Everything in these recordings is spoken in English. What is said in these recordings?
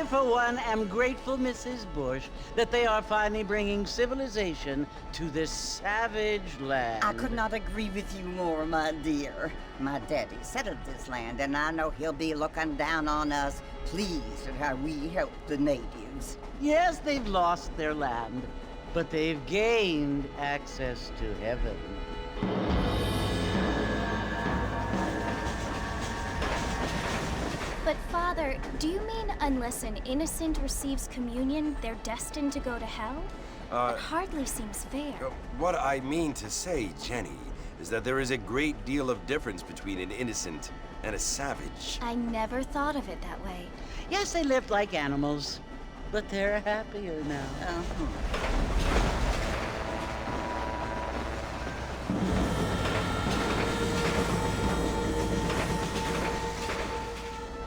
for one, am grateful, Mrs. Bush, that they are finally bringing civilization to this savage land. I could not agree with you more, my dear. My daddy settled this land, and I know he'll be looking down on us, pleased at how we help the natives. Yes, they've lost their land, but they've gained access to heaven. But Father, do you mean unless an innocent receives communion, they're destined to go to hell? That hardly seems fair. What I mean to say, Jenny, is that there is a great deal of difference between an innocent and a savage. I never thought of it that way. Yes, they lived like animals, but they're happier now.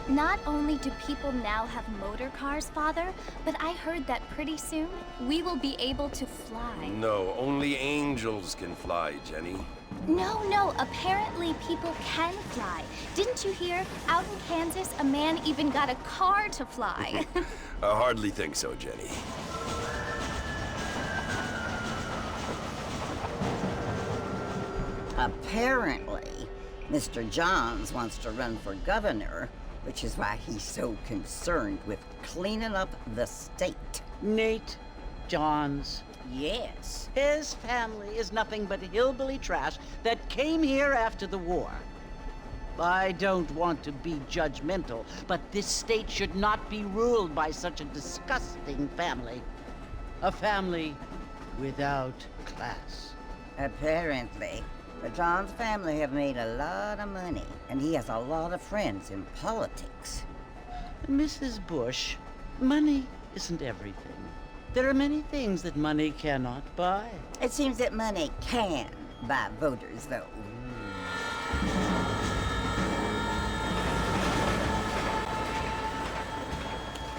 Not only do people now have motor cars, Father, but I heard that pretty soon we will be able to fly. No, only angels can fly, Jenny. No, apparently people can fly. Didn't you hear? Out in Kansas, a man even got a car to fly. I hardly think so, Jenny. Apparently, Mr. Johns wants to run for governor, which is why he's so concerned with cleaning up the state. Nate Johns. Yes. His family is nothing but hillbilly trash that came here after the war. I don't want to be judgmental, but this state should not be ruled by such a disgusting family. A family without class. Apparently. The Johns family have made a lot of money, and he has a lot of friends in politics. Mrs. Bush, money isn't everything. There are many things that money cannot buy. It seems that money can buy voters, though.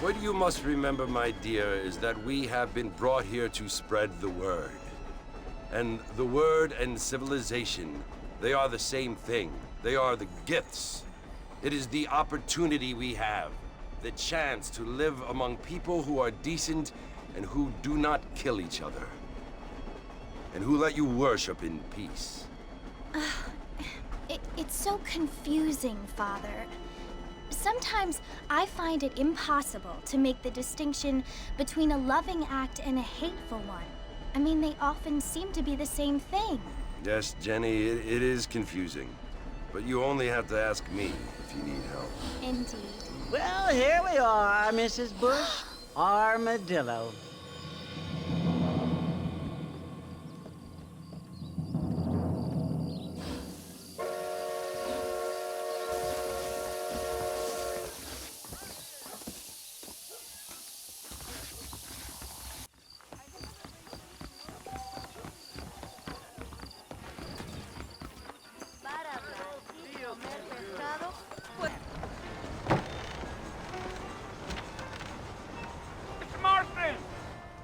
What you must remember, my dear, is that we have been brought here to spread the word. And the word and civilization, they are the same thing. They are the gifts. It is the opportunity we have, the chance to live among people who are decent and who do not kill each other, and who let you worship in peace. It's so confusing, Father. Sometimes I find it impossible to make the distinction between a loving act and a hateful one. I mean, they often seem to be the same thing. Yes, Jenny, it is confusing. But you only have to ask me if you need help. Indeed. Well, here we are, Mrs. Bush. Armadillo.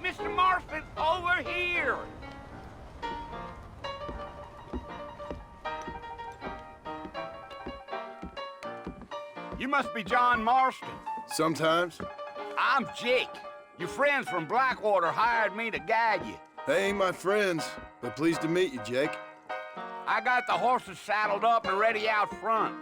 Mr. Marston, over here! You must be John Marston. Sometimes. I'm Jake. Your friends from Blackwater hired me to guide you. They ain't my friends, but pleased to meet you, Jake. I got the horses saddled up and ready out front.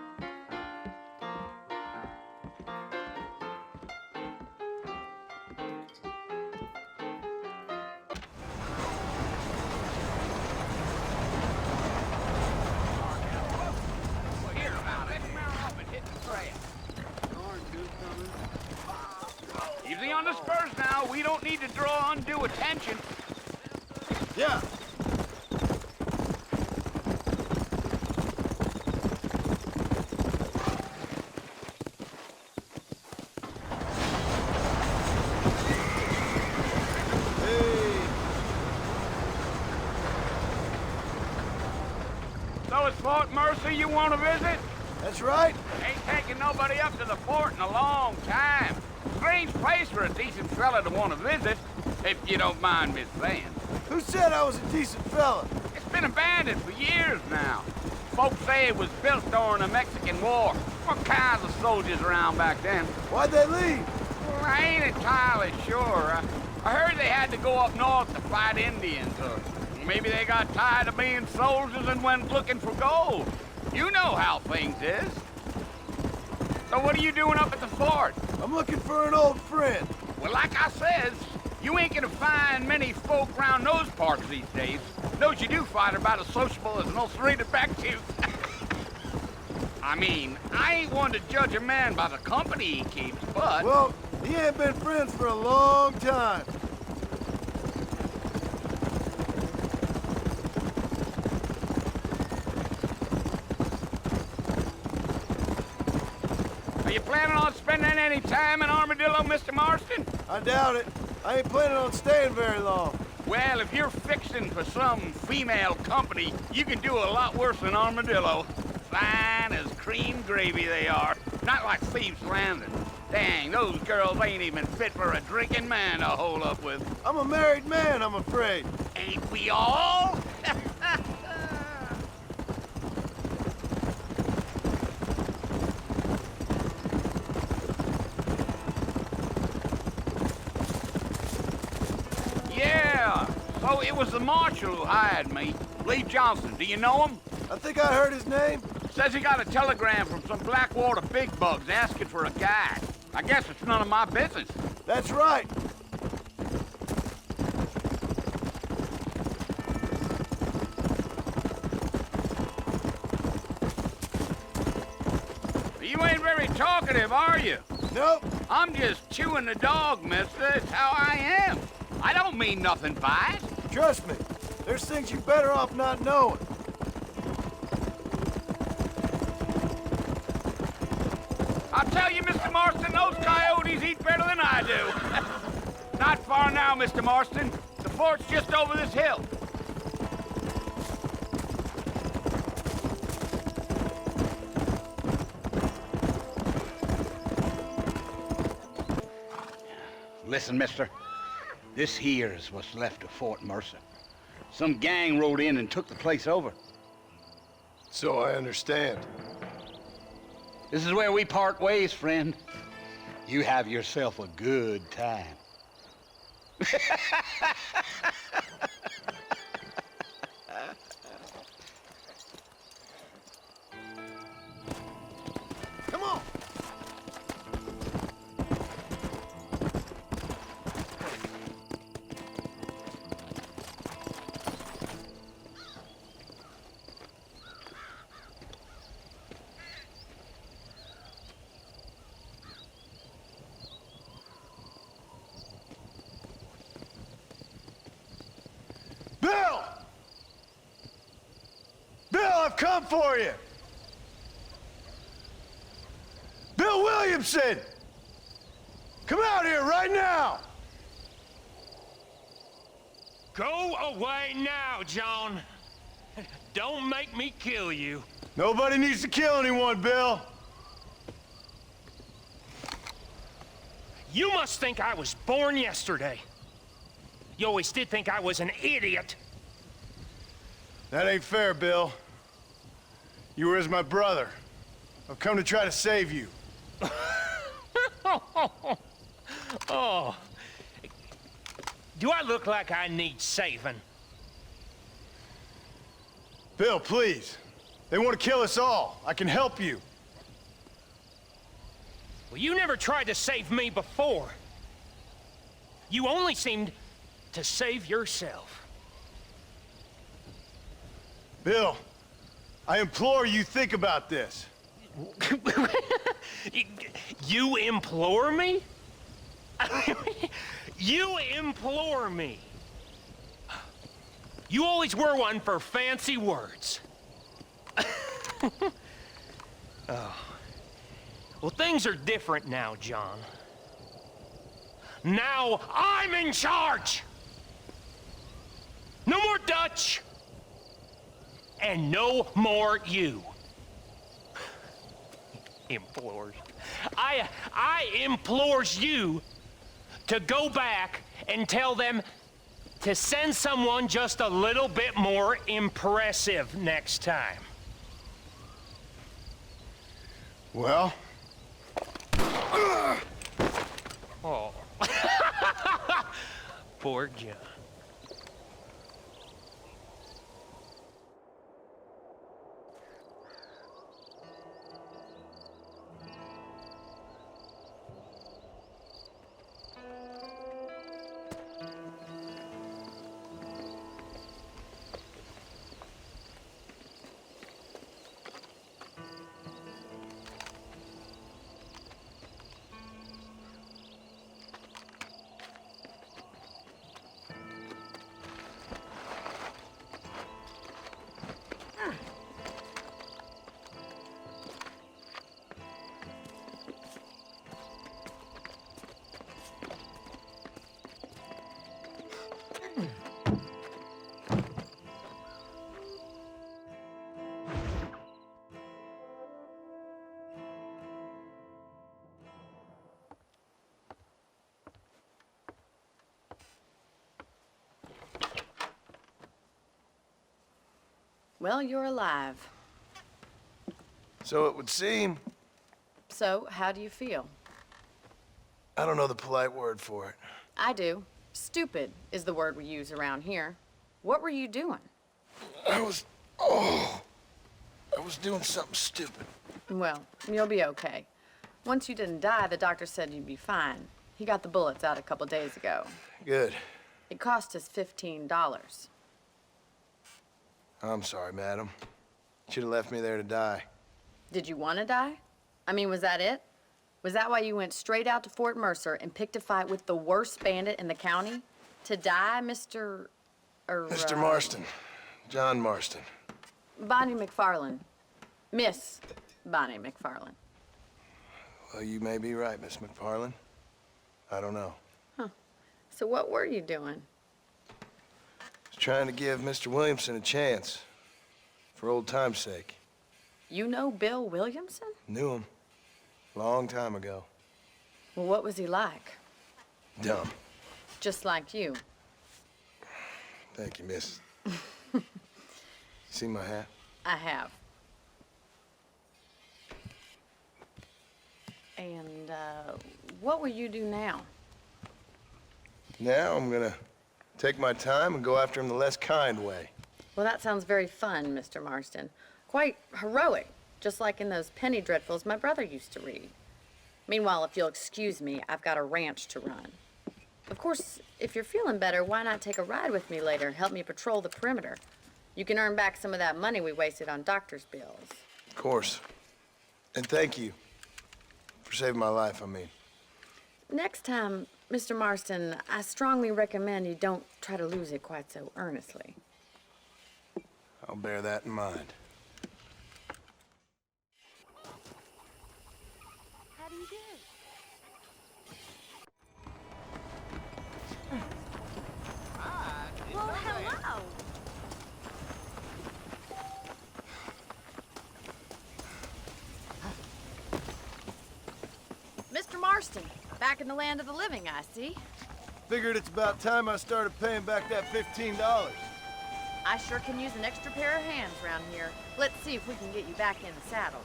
Easy on the spurs now. We don't need to draw undue attention. Yeah. So it's Fort Mercy you want to visit? That's right. Ain't taking nobody up to the fort in a long time. Strange place for a decent fella to want to visit, if you don't mind me saying. Who said I was a decent fella? It's been abandoned for years now. Folks say it was built during the Mexican War. What kinds of soldiers around back then? Why'd they leave? I ain't entirely sure. I heard they had to go up north to fight Indians, or maybe they got tired of being soldiers and went looking for gold. You know how things is. So what are you doing up at the fort? I'm looking for an old friend. Well, like I says, you ain't gonna find many folk around those parts these days. Those you do find are about as sociable as an ulcerated back tooth. I mean, I ain't one to judge a man by the company he keeps, but... Well, he ain't been friends for a long time. Are you planning on spending any time in Armadillo, Mr. Marston? I doubt it. I ain't planning on staying very long. Well, if you're fixing for some female company, you can do a lot worse than Armadillo. Fine as cream gravy they are. Not like Thieves' Landing. Dang, those girls ain't even fit for a drinking man to hole up with. I'm a married man, I'm afraid. Ain't we all? Yeah, so it was the marshal who hired me. Lee Johnson, do you know him? I think I heard his name. Says he got a telegram from some Blackwater big bugs asking for a guide. I guess it's none of my business. That's right. You ain't very talkative, are you? Nope. I'm just chewing the dog, mister. It's how I am. I don't mean nothing by it. Trust me. There's things you're better off not knowing. I'll tell you, Mr. Marston, those coyotes eat better than I do. Not far now, Mr. Marston. The fort's just over this hill. Listen, mister. This here's what's left of Fort Mercer. Some gang rode in and took the place over. So I understand. This is where we part ways, friend. You have yourself a good time. Come on. Bill! Bill, I've come for you! Bill Williamson! Come out here right now! Go away now, John. Don't make me kill you. Nobody needs to kill anyone, Bill. You must think I was born yesterday. You always did think I was an idiot. That ain't fair, Bill. You were as my brother. I've come to try to save you. Oh. Do I look like I need saving? Bill, please. They want to kill us all. I can help you. Well, you never tried to save me before. You only seemed to save yourself. Bill, I implore you think about this. You implore me? You implore me. You always were one for fancy words. Oh. Well, things are different now, John. Now I'm in charge! No more Dutch! And no more you. Implores. I implores you to go back and tell them to send someone just a little bit more impressive next time. Well? Oh. Poor John. Well, you're alive. So it would seem. So, how do you feel? I don't know the polite word for it. I do. Stupid is the word we use around here. What were you doing? I was doing something stupid. Well, you'll be okay. Once you didn't die, the doctor said you'd be fine. He got the bullets out a couple days ago. Good. It cost us $15. I'm sorry, madam. Should have left me there to die. Did you want to die? I mean, was that it? Was that why you went straight out to Fort Mercer and picked a fight with the worst bandit in the county? To die, Mr. Mr. Marston. John Marston. Bonnie McFarlane. Miss Bonnie McFarlane. Well, you may be right, Miss McFarlane. I don't know. So what were you doing? I was trying to give Mr. Williamson a chance. For old time's sake. You know Bill Williamson? Knew him. Long time ago. Well, what was he like? Dumb. Just like you. Thank you, miss. See my hat? I have. And, what will you do now? Now I'm gonna take my time and go after him the less kind way. Well, that sounds very fun, Mr. Marston. Quite heroic, just like in those penny dreadfuls my brother used to read. Meanwhile, if you'll excuse me, I've got a ranch to run. Of course, if you're feeling better, why not take a ride with me later and help me patrol the perimeter? You can earn back some of that money we wasted on doctor's bills. Of course. And thank you for saving my life, I mean. Next time, Mr. Marston, I strongly recommend you don't try to lose it quite so earnestly. I'll bear that in mind. How do you do? Well, hello. Mr. Marston, back in the land of the living, I see. Figured it's about time I started paying back that $15. I sure can use an extra pair of hands around here. Let's see if we can get you back in the saddle.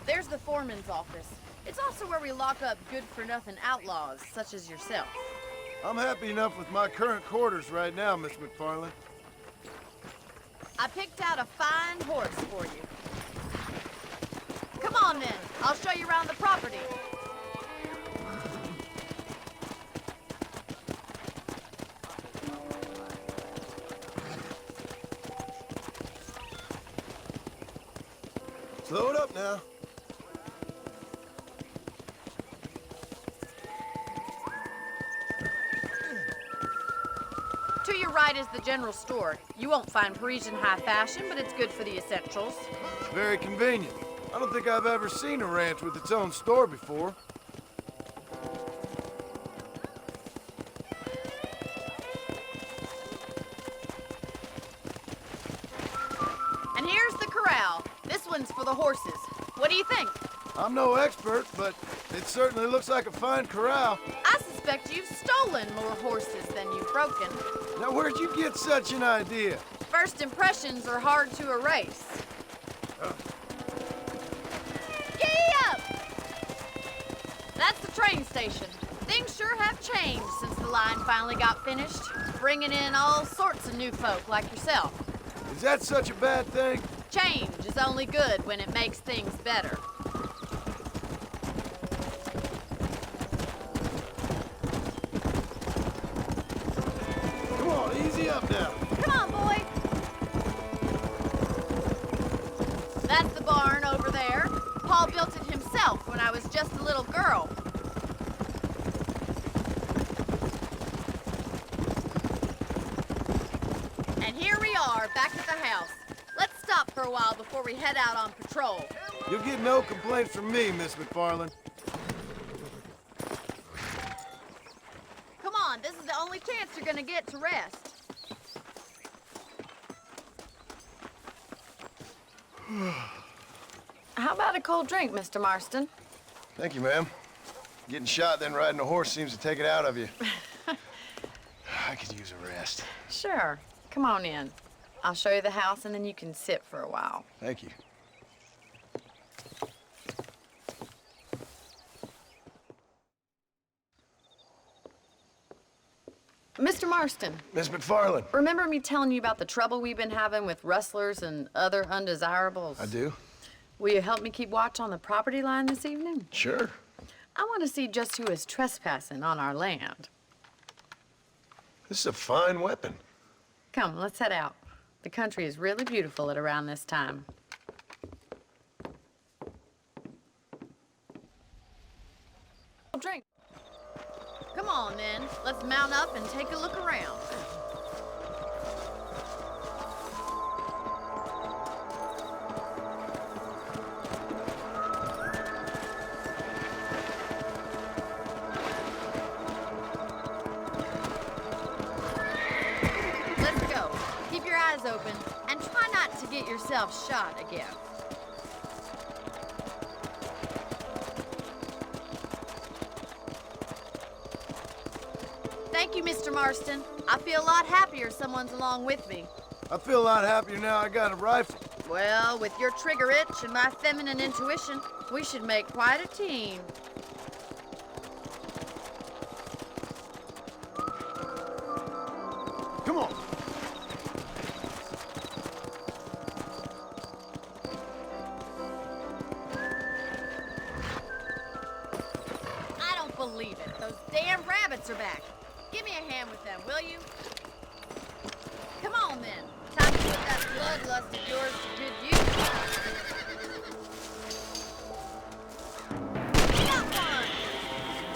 There's the foreman's office. It's also where we lock up good-for-nothing outlaws, such as yourself. I'm happy enough with my current quarters right now, Miss McFarlane. I picked out a fine horse for you. Come on, then. I'll show you around the property. Slow it up now. To your right is the general store. You won't find Parisian high fashion, but it's good for the essentials. Very convenient. I don't think I've ever seen a ranch with its own store before. And here's the corral. This one's for the horses. What do you think? I'm no expert, but it certainly looks like a fine corral. I suspect suspect you've stolen more horses than you've broken. Now, where'd you get such an idea? First impressions are hard to erase. Giddy up! That's the train station. Things sure have changed since the line finally got finished, bringing in all sorts of new folk like yourself. Is that such a bad thing? Change is only good when it makes things better. Come on, easy up now. Come on, boy! That's the barn over there. Paul built it himself when I was just a little girl. And here we are, back at the house. Let's stop for a while before we head out on patrol. You'll get no complaints from me, Miss McFarland. Come on, this is the only chance you're gonna get to rest. How about a cold drink, Mr. Marston? Thank you, ma'am. Getting shot, then riding a horse seems to take it out of you. I could use a rest. Sure. Come on in. I'll show you the house, and then you can sit for a while. Thank you. Mr. Marston, Miss McFarland. remember me telling you about the trouble we've been having with rustlers and other undesirables? I do? Will you help me keep watch on the property line this evening? Sure. I want to see just who is trespassing on our land. This is a fine weapon. Come, let's head out. The country is really beautiful at around this time. Drink. Come on, then. Let's mount up and take a look around. Let's go. Keep your eyes open and try not to get yourself shot again. Thank you, Mr. Marston. I feel a lot happier someone's along with me. I feel a lot happier now I got a rifle. Well, with your trigger itch and my feminine intuition, we should make quite a team. Come on. I don't believe it. Those damn rabbits are back. Give me a hand with them, will you? Come on, then. Time to put that bloodlust of yours to good use. Got one!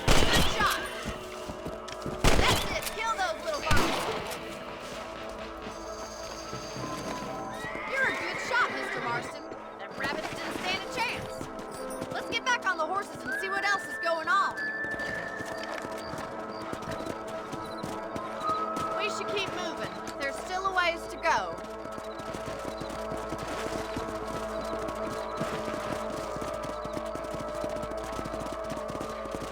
Good shot! That's it! Kill those little bugs! You're a good shot, Mr. Marston. Them rabbits didn't stand a chance. Let's get back on the horses and see what else is going on. We should keep moving. There's still a ways to go.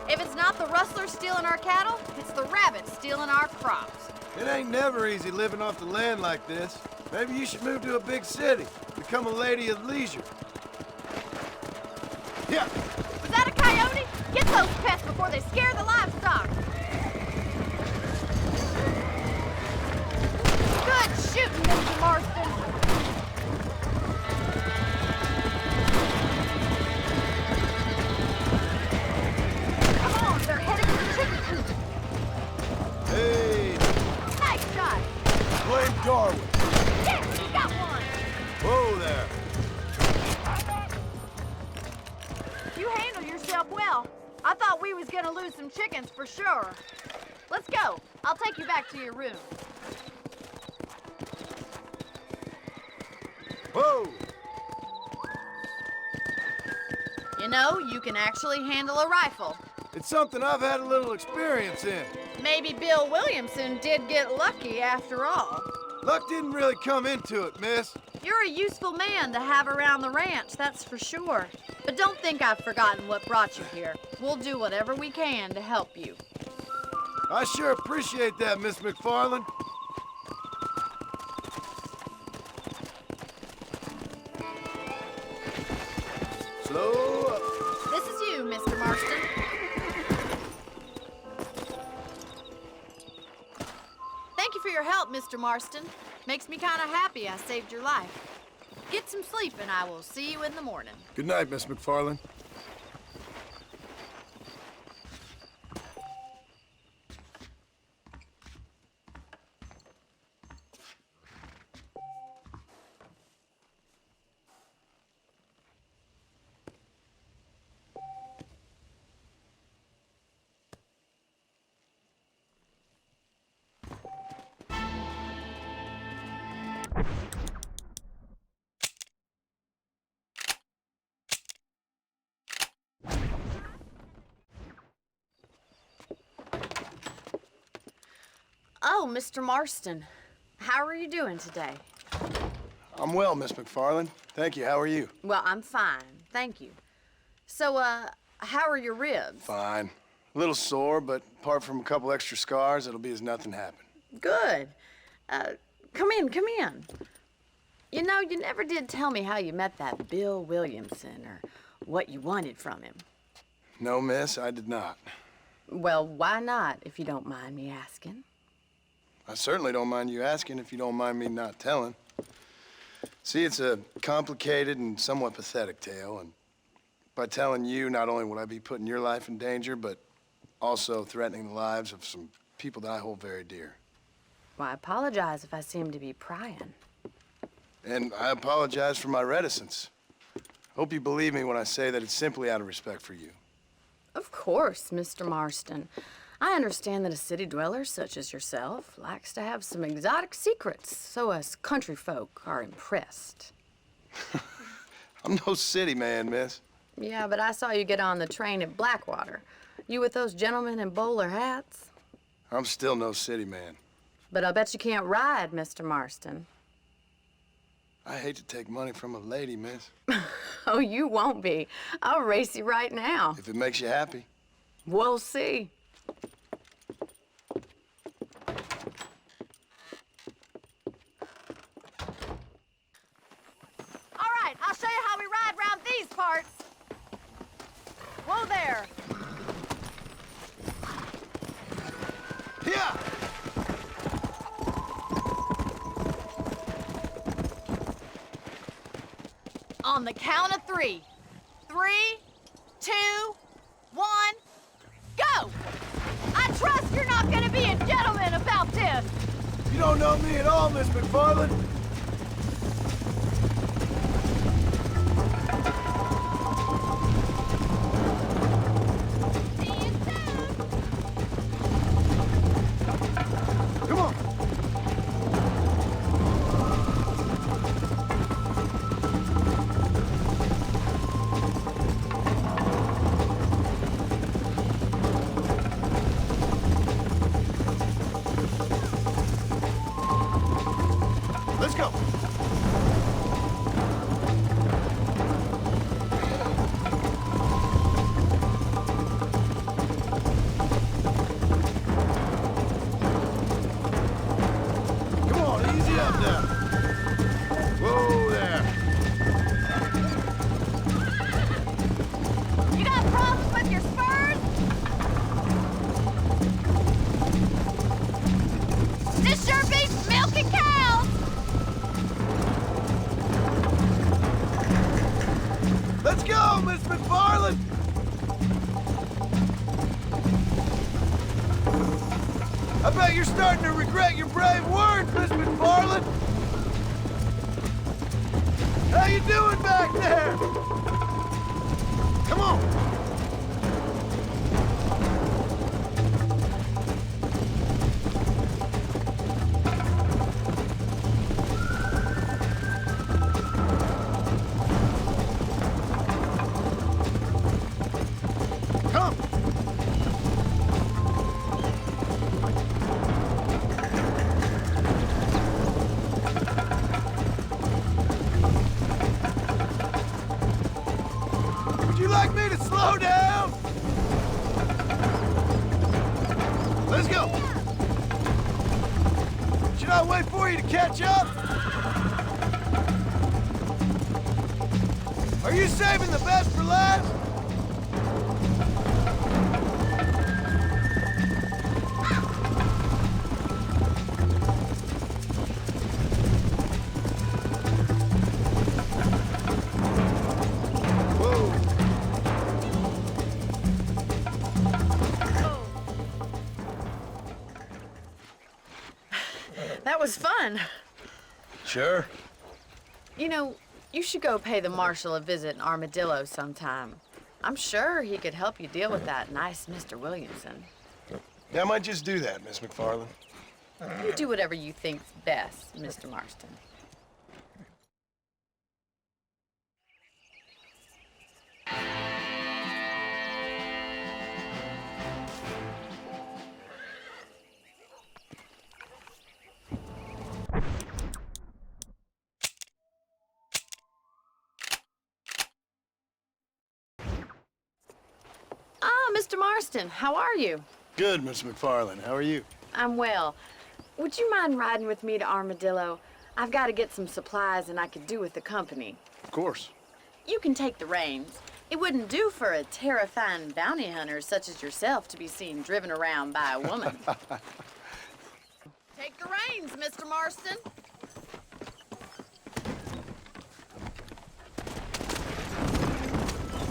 If it's not the rustlers stealing our cattle, it's the rabbits stealing our crops. It ain't never easy living off the land like this. Maybe you should move to a big city. Become a lady of leisure. Yeah. Was that a coyote? Get those pests before they scare the livestock. Good shooting, Mr. Marston. Come on, they're heading for the chicken coop. Hey, Nice shot. blame Darwin. Yes, you got one. Whoa there. You handled yourself well. I thought we was gonna lose some chickens for sure. Let's go. I'll take you back to your room. Whoa. You know, you can actually handle a rifle. It's something I've had a little experience in. Maybe Bill Williamson did get lucky after all. Luck didn't really come into it, miss. You're a useful man to have around the ranch, that's for sure. But don't think I've forgotten what brought you here. We'll do whatever we can to help you. I sure appreciate that, Miss McFarland. Slow up. This is you, Mr. Marston. Thank you for your help, Mr. Marston. Makes me kind of happy I saved your life. Get some sleep and I will see you in the morning. Good night, Miss McFarland. Oh, Mr. Marston. How are you doing today? I'm well, Miss McFarland. Thank you. How are you? Well, I'm fine. Thank you. So, how are your ribs? Fine. A little sore, but apart from a couple extra scars, it'll be as nothing happened. Good. Come in, come in. You know, you never did tell me how you met that Bill Williamson or what you wanted from him. No, miss, I did not. Well, why not, if you don't mind me asking? I certainly don't mind you asking if you don't mind me not telling. See, it's a complicated and somewhat pathetic tale, and by telling you, not only would I be putting your life in danger, but also threatening the lives of some people that I hold very dear. Well, I apologize if I seem to be prying. And I apologize for my reticence. Hope you believe me when I say that it's simply out of respect for you. Of course, Mr. Marston. I understand that a city dweller such as yourself likes to have some exotic secrets, so us country folk are impressed. I'm no city man, miss. Yeah, but I saw you get on the train at Blackwater. You with those gentlemen in bowler hats? I'm still no city man. But I bet you can't ride, Mr. Marston. I hate to take money from a lady, miss. Oh, you won't be. I'll race you right now. If it makes you happy. We'll see. All right, I'll show you how we ride around these parts. Whoa there. Yeah! On the count of 3. 3, 2, 1, go! I trust you're not gonna be a gentleman about this. You don't know me at all, Miss McFarland. See you soon. Come on. Let's go. Come on, easy up now. Whoa there. You got problems with your spurs? This sure beats milking cows. Let's go, Miss McFarland. I bet you're starting to regret your brave words, Miss McFarland. How you doing back there? Come on. Come. Would you like me to slow down? Let's go. Should I wait for you to catch up? Are you saving the best for last? That was fun. Sure. You know, you should go pay the marshal a visit in Armadillo sometime. I'm sure he could help you deal with that nice Mr. Williamson. Yeah, I might just do that, Miss McFarland. You do whatever you think's best, Mr. Marston. Mr. Marston, how are you? Good, Miss McFarland. How are you? I'm well. Would you mind riding with me to Armadillo? I've got to get some supplies and I could do with the company. Of course. You can take the reins. It wouldn't do for a terrifying bounty hunter such as yourself to be seen driven around by a woman. Take the reins, Mr. Marston.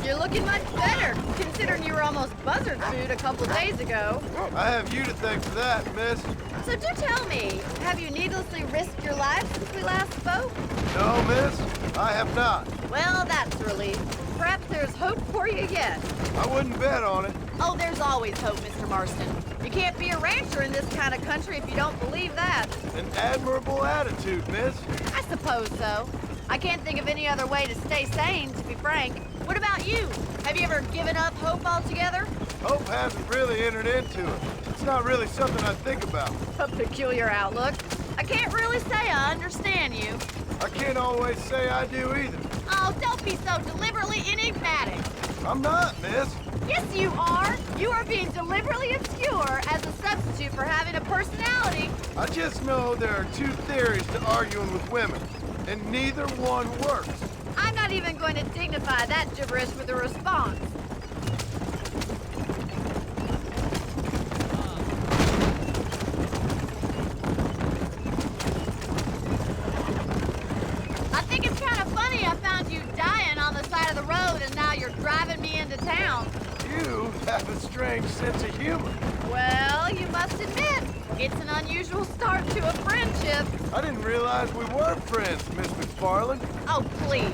You're looking much better, considering you were almost buzzard food a couple days ago. I have you to thank for that, miss. So do tell me, have you needlessly risked your life since we last spoke? No, miss, I have not. Well, that's a relief. Perhaps there's hope for you yet. I wouldn't bet on it. Oh, there's always hope, Mr. Marston. You can't be a rancher in this kind of country if you don't believe that. An admirable attitude, miss. I suppose so. I can't think of any other way to stay sane, to be frank. What about you? Have you ever given up hope altogether? Hope hasn't really entered into it. It's not really something I think about. A peculiar outlook. I can't really say I understand you. I can't always say I do either. Oh, don't be so deliberately enigmatic. I'm not, miss. Yes, you are. You are being deliberately obscure as a substitute for having a personality. I just know there are two theories to arguing with women, and neither one works. I'm not even going to dignify that gibberish with a response. I think it's kind of funny I found you dying on the side of the road and now you're driving me into town. You have a strange sense of humor. Well, you must admit, it's an unusual start to a friendship. I didn't realize we were friends, Miss McFarland. Oh, please.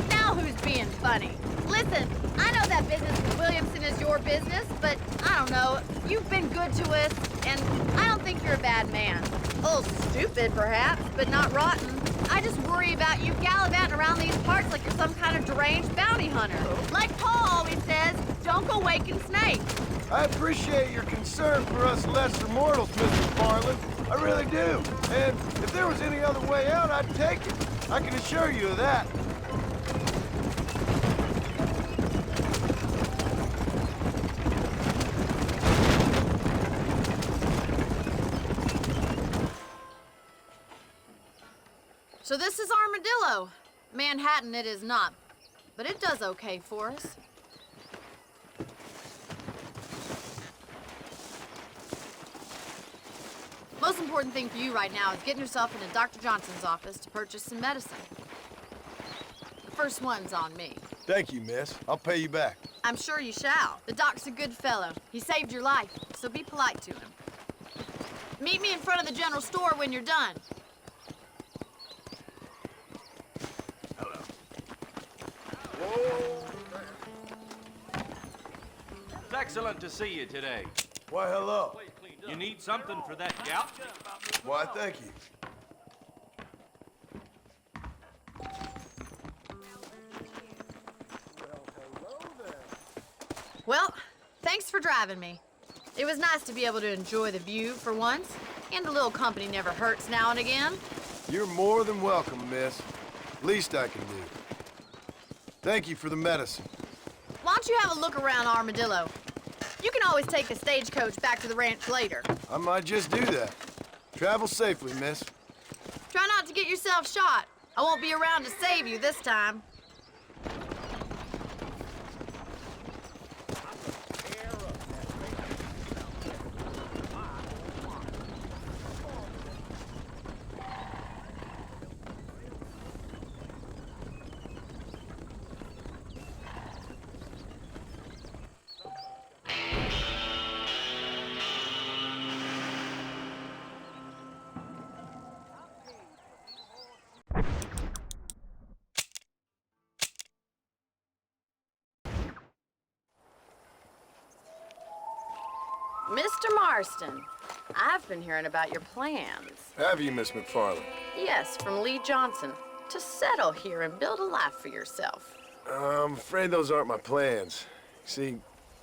Now who's being funny? Listen, I know that business with Williamson is your business, but I don't know. You've been good to us, and I don't think you're a bad man. A little stupid, perhaps, but not rotten. I just worry about you gallivanting around these parts like you're some kind of deranged bounty hunter. Like Paul always says, don't go waking snakes. I appreciate your concern for us lesser mortals, Miss McFarland. I really do. And if there was any other way out, I'd take it. I can assure you of that. So this is Armadillo. Manhattan it is not, but it does okay for us. Most important thing for you right now is getting yourself into Dr. Johnson's office to purchase some medicine. The first one's on me. Thank you, miss. I'll pay you back. I'm sure you shall. The doc's a good fellow. He saved your life, so be polite to him. Meet me in front of the general store when you're done. It's excellent to see you today. Why, hello. You need something for that gout? Why, thank you. Well, thanks for driving me. It was nice to be able to enjoy the view for once, and a little company never hurts now and again. You're more than welcome, miss. Least I can do. Thank you for the medicine. Why don't you have a look around Armadillo? You can always take the stagecoach back to the ranch later. I might just do that. Travel safely, miss. Try not to get yourself shot. I won't be around to save you this time. Mr. Marston, I've been hearing about your plans. Have you, Miss McFarland? Yes, from Lee Johnson, to settle here and build a life for yourself. I'm afraid those aren't my plans. See,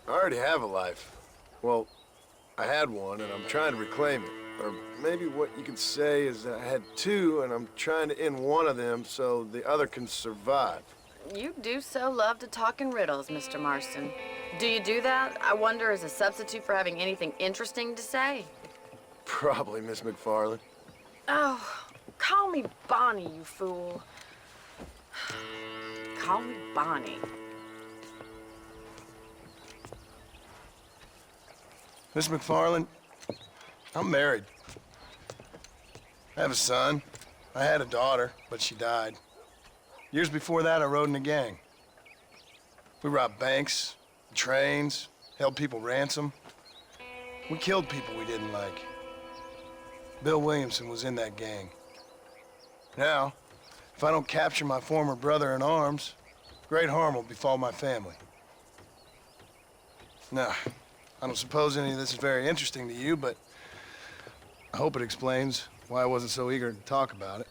I already have a life. Well, I had one, and I'm trying to reclaim it. Or maybe what you could say is I had two, and I'm trying to end one of them so the other can survive. You do so love to talk in riddles, Mr. Marston. Do you do that, I wonder, as a substitute for having anything interesting to say? Probably, Miss McFarland. Oh, call me Bonnie, you fool. Call me Bonnie. Miss McFarland, I'm married. I have a son. I had a daughter, but she died. Years before that, I rode in a gang. We robbed banks, trains, held people ransom. We killed people we didn't like. Bill Williamson was in that gang. Now, if I don't capture my former brother in arms, great harm will befall my family. Now, I don't suppose any of this is very interesting to you, but I hope it explains why I wasn't so eager to talk about it.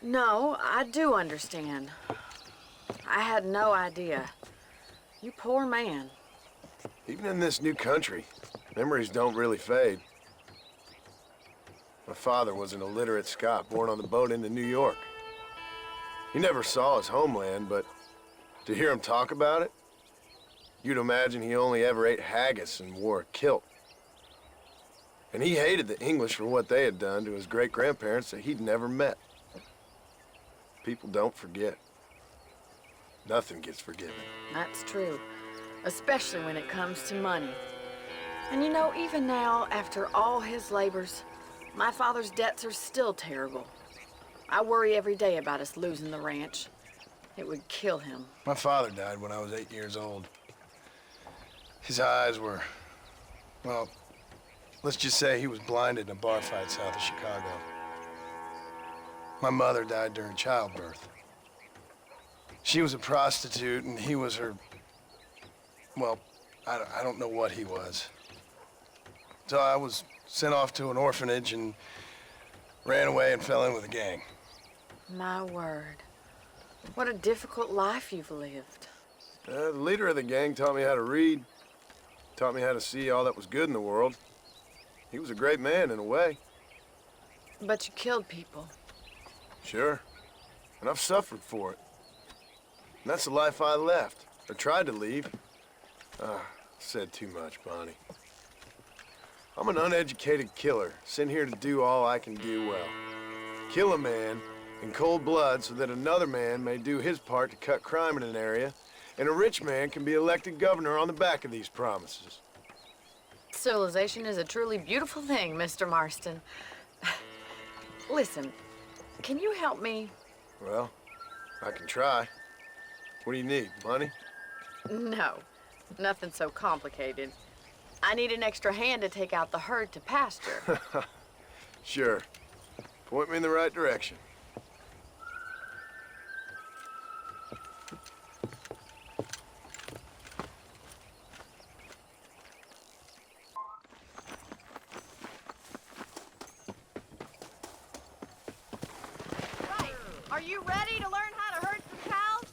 No, I do understand. I had no idea. You poor man. Even in this new country, memories don't really fade. My father was an illiterate Scot born on the boat into New York. He never saw his homeland, but to hear him talk about it, you'd imagine he only ever ate haggis and wore a kilt. And he hated the English for what they had done to his great-grandparents that he'd never met. People don't forget. Nothing gets forgiven. That's true, especially when it comes to money. And you know, even now, after all his labors, my father's debts are still terrible. I worry every day about us losing the ranch. It would kill him. My father died when I was 8 years old. His eyes were, well, let's just say he was blinded in a bar fight south of Chicago. My mother died during childbirth. She was a prostitute, and he was her, well, I don't know what he was. So I was sent off to an orphanage and ran away and fell in with a gang. My word. What a difficult life you've lived. The leader of the gang taught me how to read, taught me how to see all that was good in the world. He was a great man in a way. But you killed people. Sure. And I've suffered for it. And that's the life I left, or tried to leave. Said too much, Bonnie. I'm an uneducated killer, sent here to do all I can do well. Kill a man in cold blood so that another man may do his part to cut crime in an area, and a rich man can be elected governor on the back of these promises. Civilization is a truly beautiful thing, Mr. Marston. Listen, can you help me? Well, I can try. What do you need, money? No, nothing so complicated. I need an extra hand to take out the herd to pasture. Sure. Point me in the right direction. Right. Are you ready to learn how to herd some cows?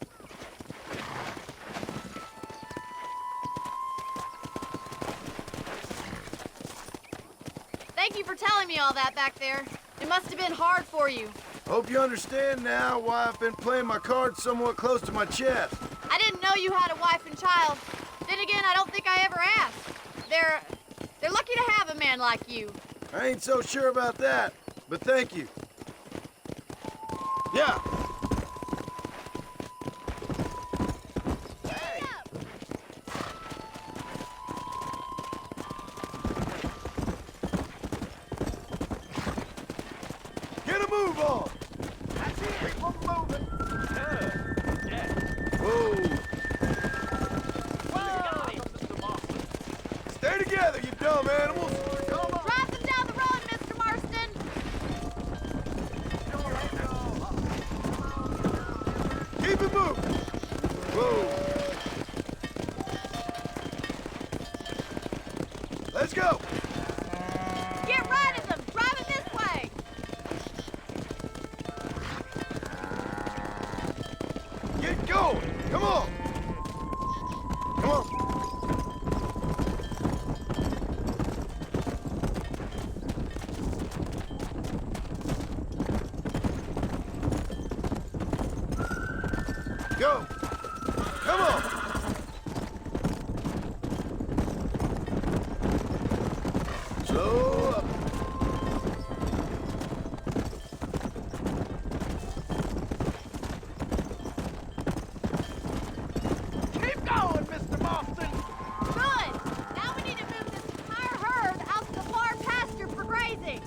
Thank you for telling me all that back there. It must have been hard for you. Hope you understand now why I've been playing my cards somewhat close to my chest. I didn't know you had a wife and child. Then again, I don't think I ever asked. They're lucky to have a man like you. I ain't so sure about that, but thank you. Yeah. Get a move on. That's it. Keep on moving. Whoa. Stay together, you dumb animals. Drive them down the road, Mr. Marston. Keep it moving. Whoa. Let's go. Get right at them. Drive it this way. Get going. Come on. Come on. Go. Come on. Slow up. Keep going, Mr. Marston. Good. Now we need to move this entire herd out to the far pasture for grazing.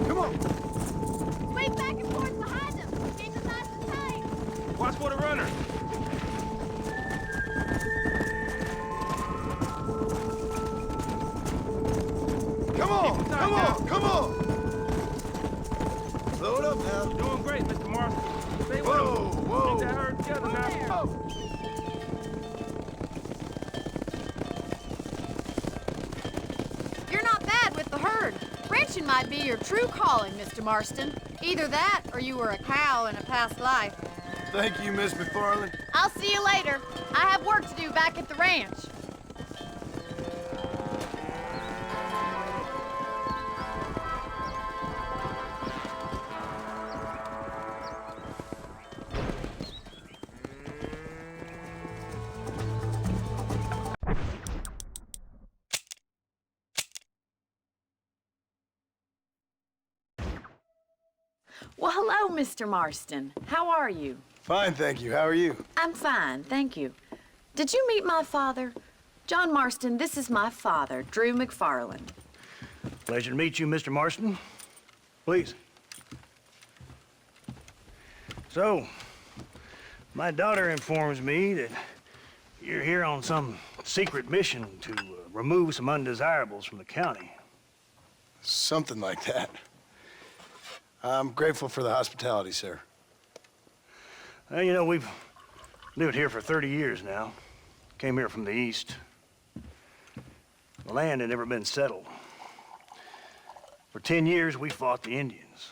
Come on. Sweep back and forth behind them. Keep them nice and tight. Watch for the runner. Come on. Come on. Come on. Slow it up now. Doing great, Mr. Marston. Stay with Whoa, him. whoa. Get that herd together now. You're not bad with the herd. Ranching might be your true calling, Mr. Marston. Either that or you were a cow in a past life. Thank you, Miss McFarland. I'll see you later. I have work to do back at the ranch. Well, hello, Mr. Marston. How are you? Fine, thank you. How are you? I'm fine, thank you. Did you meet my father? John Marston, this is my father, Drew McFarland. Pleasure to meet you, Mr. Marston. Please. So, my daughter informs me that you're here on some secret mission to remove some undesirables from the county. Something like that. I'm grateful for the hospitality, sir. Well, you know, we've lived here for 30 years now. Came here from the east. The land had never been settled. For 10 years, we fought the Indians.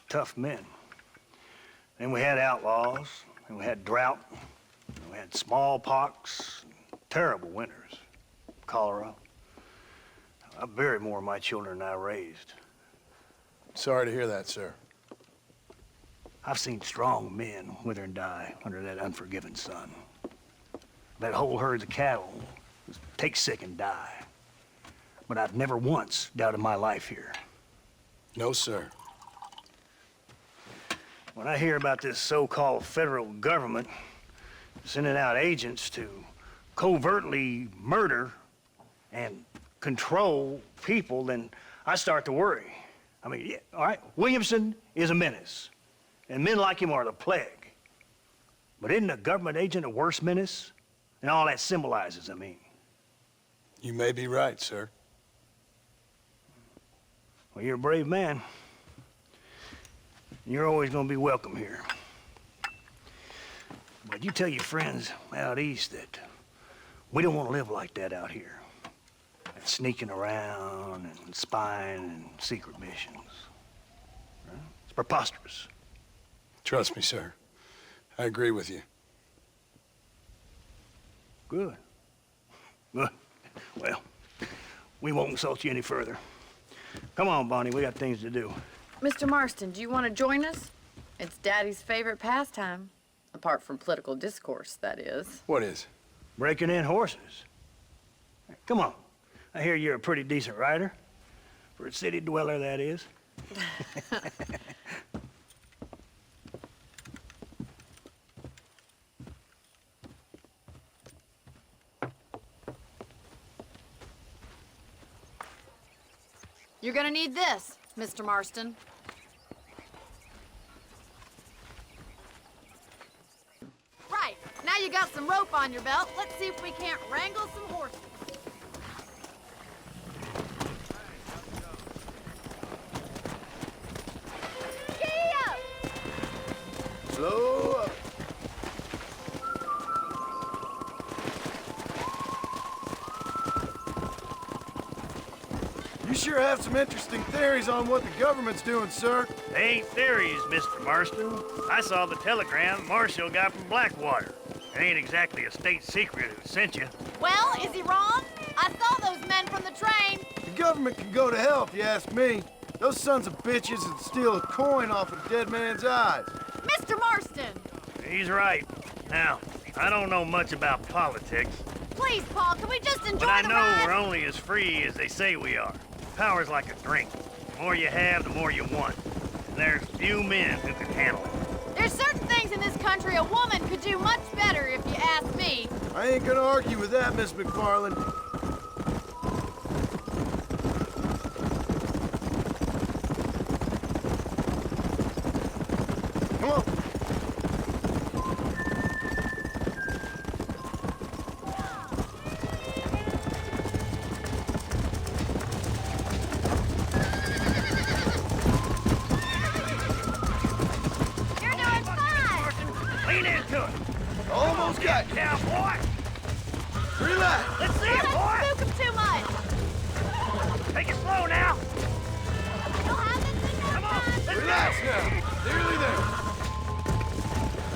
Tough men. Then we had outlaws, and we had drought, and we had smallpox, terrible winters, cholera. I buried more of my children than I raised. Sorry to hear that, sir. I've seen strong men wither and die under that unforgiving sun. That whole herds of cattle just take sick and die. But I've never once doubted my life here. No, sir. When I hear about this so-called federal government sending out agents to covertly murder and control people, then I start to worry. I mean, yeah, all right, Williamson is a menace, and men like him are the plague. But isn't a government agent a worse menace? And all that symbolizes, I mean. You may be right, sir. Well, you're a brave man. You're always gonna be welcome here. But you tell your friends out east that we don't want to live like that out here. Sneaking around and spying and secret missions. Right? It's preposterous. Trust me, sir. I agree with you. Good. Good. Well, we won't insult you any further. Come on, Bonnie, we got things to do. Mr. Marston, do you want to join us? It's Daddy's favorite pastime. Apart from political discourse, that is. What is? Breaking in horses. Come on. I hear you're a pretty decent rider. For a city dweller, that is. You're gonna need this, Mr. Marston. Right, now you got some rope on your belt. Let's see if we can't wrangle some horses. Slow up. You sure have some interesting theories on what the government's doing, sir. They ain't theories, Mr. Marston. I saw the telegram Marshall got from Blackwater. It ain't exactly a state secret who sent you. Well, is he wrong? I saw those men from the train. The government can go to hell if you ask me. Those sons of bitches would steal a coin off a dead man's eyes. Mr. Marston! He's right. Now, I don't know much about politics, Please, Paul, can we just enjoy but I the know ride? we're only as free as they say we are. Power's like a drink. The more you have, the more you want. And there's few men who can handle it. There's certain things in this country a woman could do much better if you ask me. I ain't gonna argue with that, Miss McFarland. Come on. You're doing fine. Lean into it. Almost got you. Yeah, boy. Relax. Let's see it, Don't boy. spook him too much. Take it slow now. You'll have this in no Come on. time. Let's Relax now. Nearly there.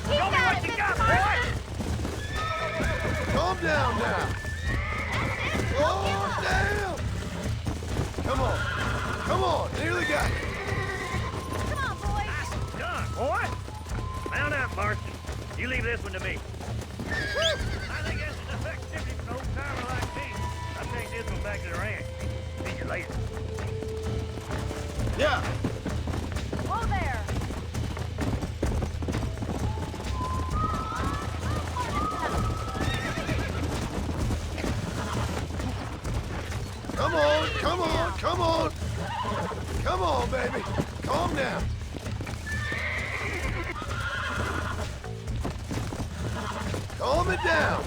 He's Show me got what it, you Mr. got, Marston. Calm down now. Calm down. Come on. Come on. Nearly got you. Come on, boys. Done, boy. Mount up, Marston. You leave this one to me. I think that's enough activity for an old-timer like me. I'll take this one back to the ranch. See you later. Yeah. Whoa there. Come on. Come on. Come on. Come on, baby. Calm down. Calm it down.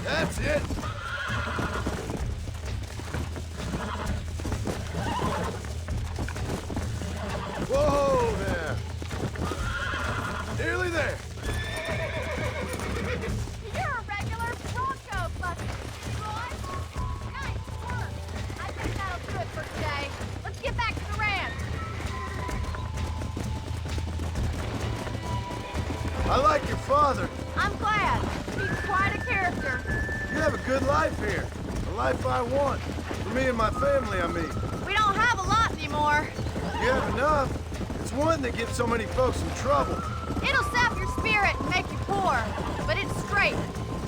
That's it. Whoa there. Nearly there. You're a regular Bronco buster, Roy. Nice work. I think that'll do it for today. Let's get back to the ranch. I like your father. I'm glad. He's quite a character. You have a good life here. The life I want. For me and my family, I mean. We don't have a lot anymore. You have enough. It's one that gets so many folks in trouble. It'll sap your spirit and make you poor, but it's straight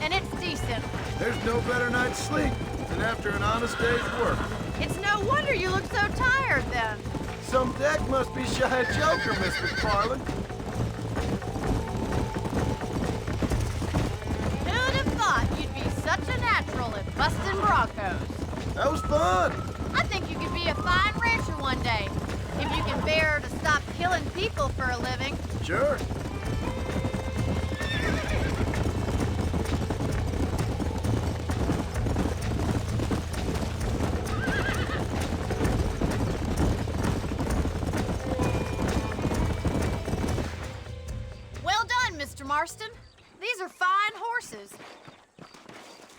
and it's decent. There's no better night's sleep than after an honest day's work. It's no wonder you look so tired then. Some deck must be shy of Joker, Miss McFarland. Who'd have thought you'd be such a natural at busting Broncos? That was fun. I think you could be a fine rancher one day, if you can bear to stop killing people for a living. Sure. Well done, Mr. Marston. These are fine horses.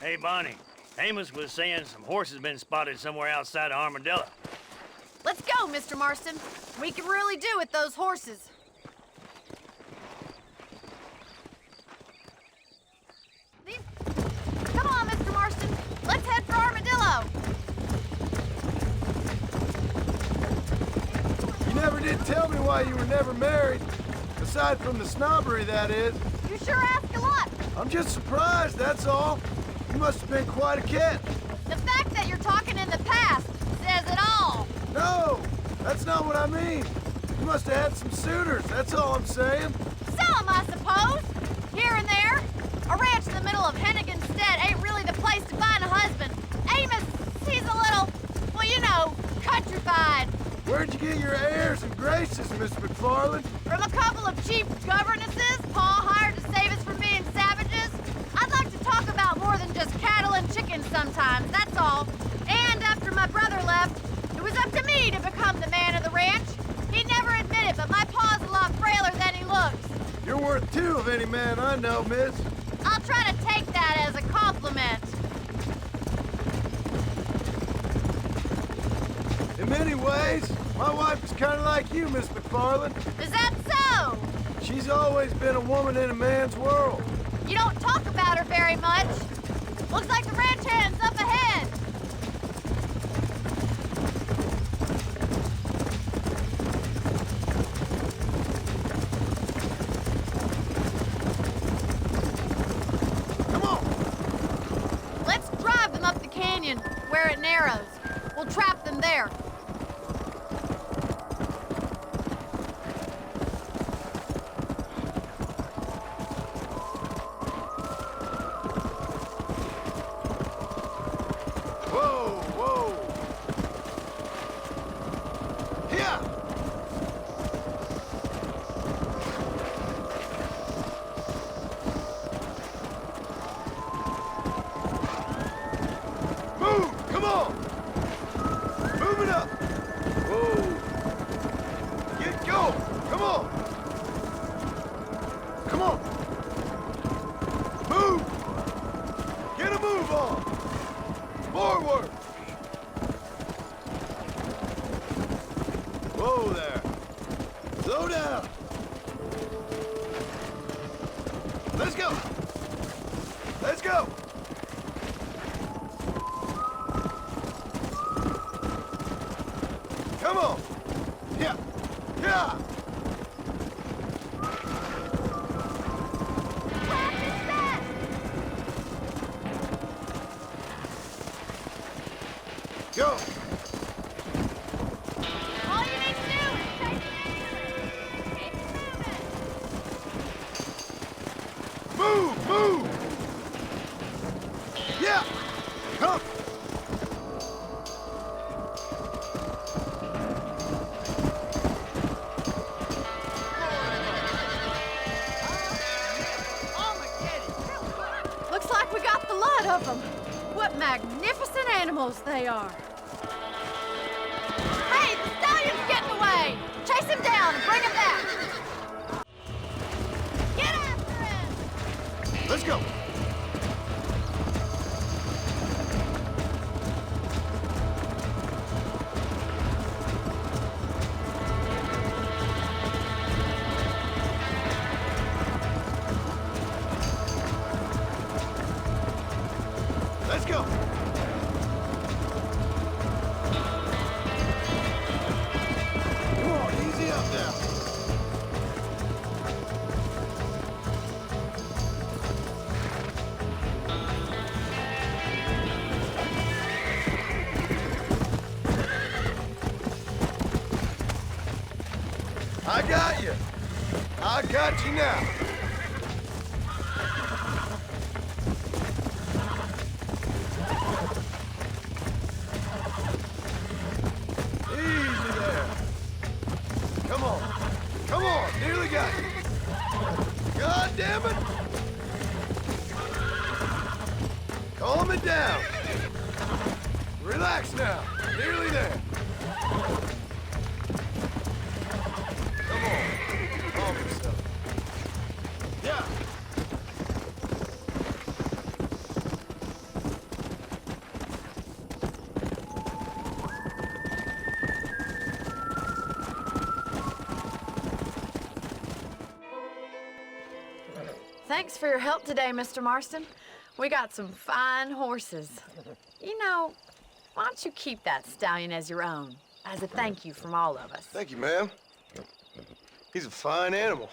Hey, Bonnie. Amos was saying some horses been spotted somewhere outside of Armadillo. Let's go, Mr. Marston. We can really do with those horses. Come on, Mr. Marston. Let's head for Armadillo. You never did tell me why you were never married. Aside from the snobbery, that is. You sure ask a lot. I'm just surprised, that's all. You must have been quite a catch. The fact that you're talking in the past says it all. No, that's not what I mean. You must have had some suitors, that's all I'm saying. Some, I suppose. Here and there. A ranch in the middle of Hennigan's Stead ain't really the place to find a husband. Amos, he's a little, well, you know, countrified. Where'd you get your airs and graces, Miss McFarland? From a couple of cheap governesses Pa hired to save us from being savages. I'd like to talk about more than just cattle and chickens sometimes, that's all. And after my brother left, it was up to me to become the man of the ranch. He'd never admit it, but my pa's a lot frailer than he looks. You're worth two of any man I know, miss. I'll try to take that as a compliment. In many ways, my wife is kind of like you, Miss McFarland. Is that so? She's always been a woman in a man's world. You don't talk about her very much. Looks like the ranch hand's up ahead. Come on. Let's drive them up the canyon where it narrows. We'll trap them there. Whoa, whoa. Here. Move, come on. Move it up. Whoa. Get going. Come on. Come on. Move. Get a move on. Forward. Whoa there. Slow down. Let's go. Let's go. Come on. Yeah. Yeah. Go. All you need to do is take it easy. Keep moving. Move, move. Yeah. Come. Looks like we got the lot of them. What magnificent animals they are. Hey, the stallion's getting away. Chase him down and bring him back. Get after him. Let's go. Let's go. Come on, easy up there. I got you. I got you now. Easy there. Come on. Come on. Nearly got you. God damn it. Calm it down. Relax now. Nearly there. Come on. Calm yourself. Yeah. Thanks for your help today, Mr. Marston. We got some fine horses. You know, why don't you keep that stallion as your own, as a thank you from all of us? Thank you, ma'am. He's a fine animal.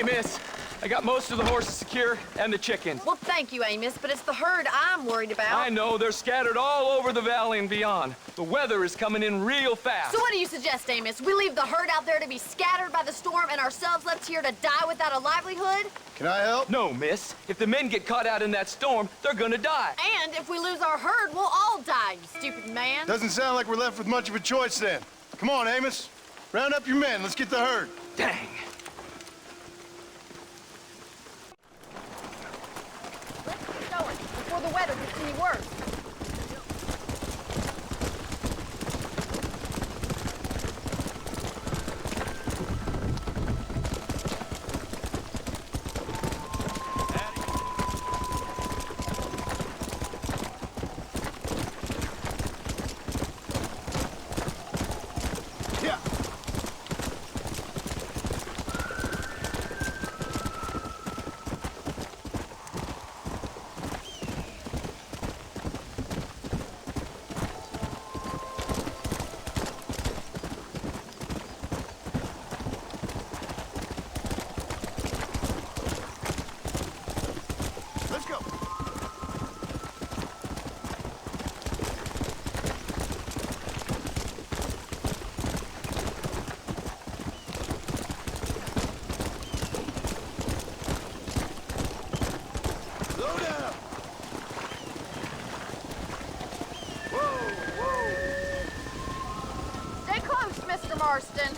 Okay, miss. I got most of the horses secure and the chickens. Well, thank you, Amos, but it's the herd I'm worried about. I know, they're scattered all over the valley and beyond. The weather is coming in real fast. So what do you suggest, Amos? We leave the herd out there to be scattered by the storm and ourselves left here to die without a livelihood? Can I help? No, miss. If the men get caught out in that storm, they're gonna die. And if we lose our herd, we'll all die, you stupid man. Doesn't sound like we're left with much of a choice then. Come on, Amos. Round up your men. Let's get the herd. Dang. Let's get going before the weather gets any worse. Marston.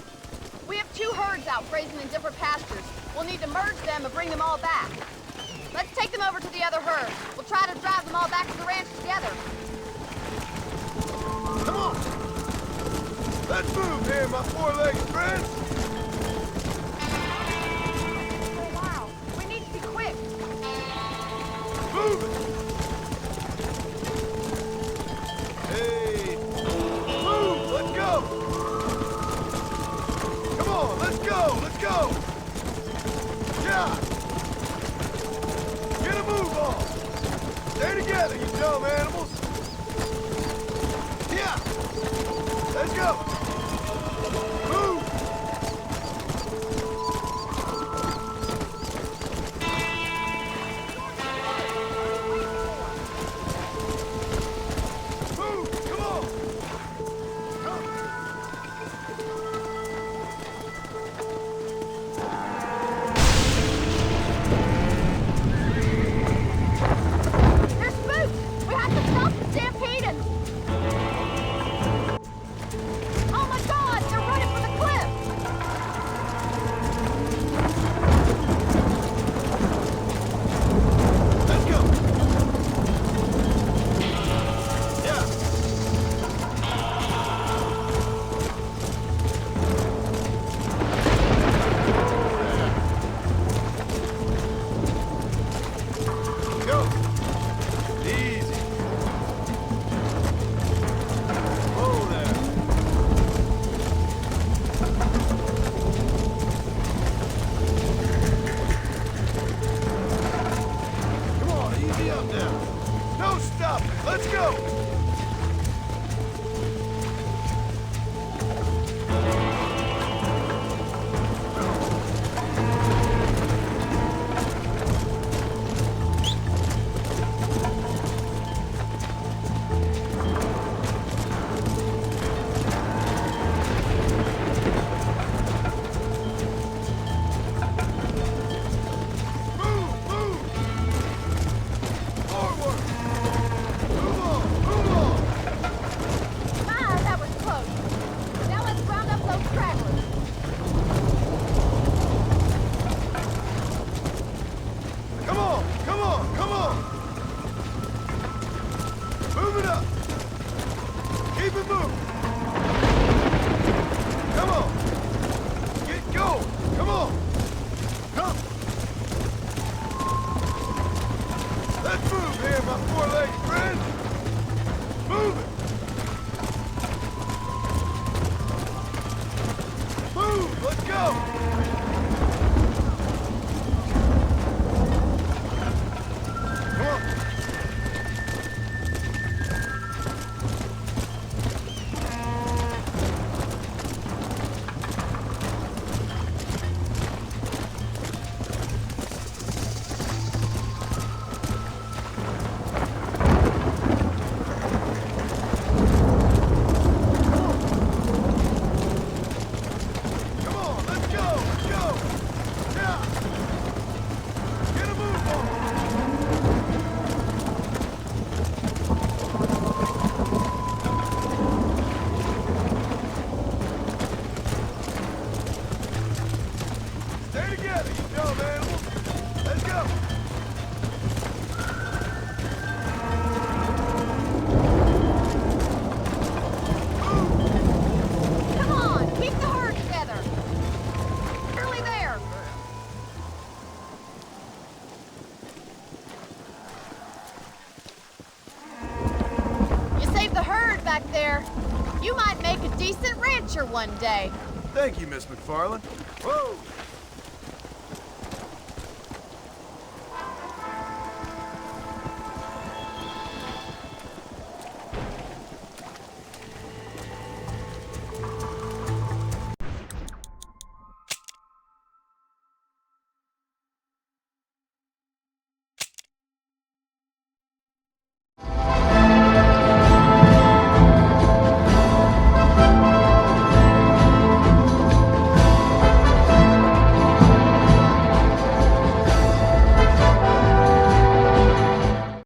We have 2 herds out grazing in different pastures. We'll need to merge them and bring them all back. Let's take them over to the other herd. We'll try to drive them all back to the ranch together. Come on! Let's move here, my 4-legged friends! Oh, wow. We need to be quick. Move it! Hey! Move! Let's go! Come on, let's go! Let's go! Yeah! Get a move on! Stay together, you dumb animals! Yeah! Let's go! Move! Move! Come on! Come. They're spooked! We have to stop the stampede and... Oh my God! They're running for the cliff! Let's go! Yeah! Go! Easy! Whoa there! Come on, easy up now! No stopping! Let's go! Move! Move! Forward! Move on! Move on! My, that was close. Now let's round up those stragglers. Come on! Come on! Come on! Move it up! Keep it moving! Come on! Get going! Come on! Come! Let's move here, my 4-legged friend! Move it! Move! Let's go! Come on! You might make a decent rancher one day. Thank you, Miss McFarland. Whoa!